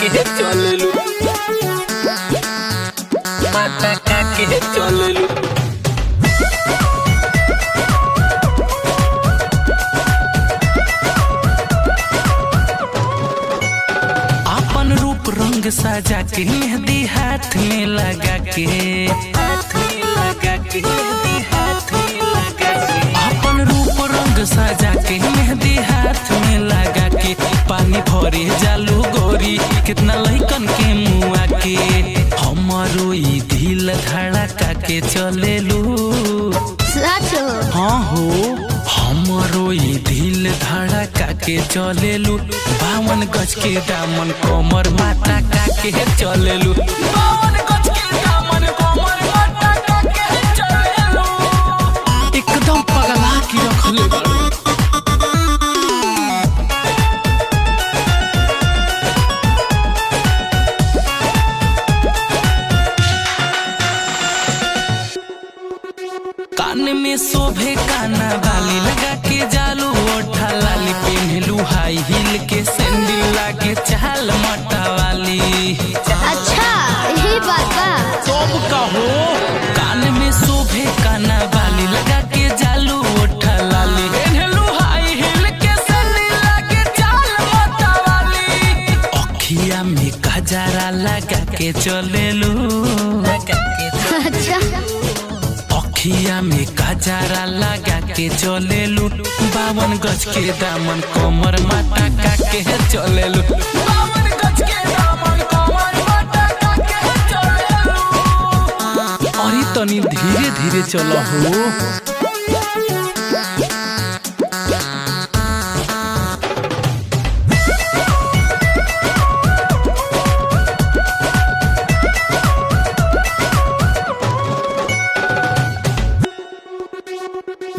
के चललू, मटका के चललू। अपन रूप रंग सजा के मेहंदी हाथ में लगा के, हाथ में लगा के, मेहंदी हाथ में लगा के। अपन रूप रंग सजा के मेहंदी हाथ में लगा के पानी भरे जालू गोरी कितना लइकन के मुआ के। हमारो ई दिल धड़का के चलेलू, हाँ हो हमारो ई दिल धड़का के चलेलू। 52 गज के दामन कमर माता का के चलेलू, 52 गज के दामन कमर माता का के चलेलू। एकदम पगला की रखले बाड़ू। कान में शोभे काना बाली लगा के जालू, ओठा लाली पहनलू हाई हील के सैंडल लागे चाल मटा वाली। अच्छा यही बात बा सब कहो। कान में शोभे काना बाली लगा के जालू, ओठा लाली पहनलू हाई हील के सैंडल लागे चाल मटा वाली। अखिया में गजरा लगा के चलेलू, अच्छा अखिया में गजरा लगा के चलेलू। 52 गज के दामन कमर माता का के चलेलू, 52 गज के दामन कमर माता का के चलेलू। अरे तनी धीरे धीरे चलो हो।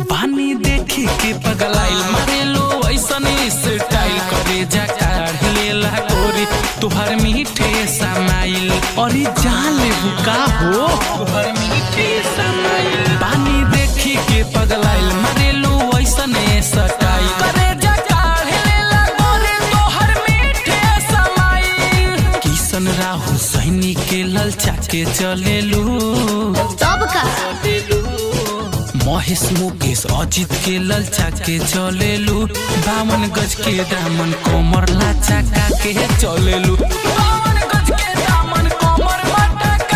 बानी देखी के पगलाइल मारेलो ऐसन स्टाइल करे जा काढ़ लेला गोरी तुहर मीठे समाइल। और जान ले का हो तुहर मीठे समाइल। बानी देखी के पगलाइल मारेलो ऐसन स्टाइल करे जा काढ़ लेला गोरी तुहर मीठे समाइल। किशन राहु सैनी के ललचा के चलेलू, तब का महेश मुकेश अजित के ललचा के चलेलू। 52 गज के दामन कोमर लाचा का के चलेलू।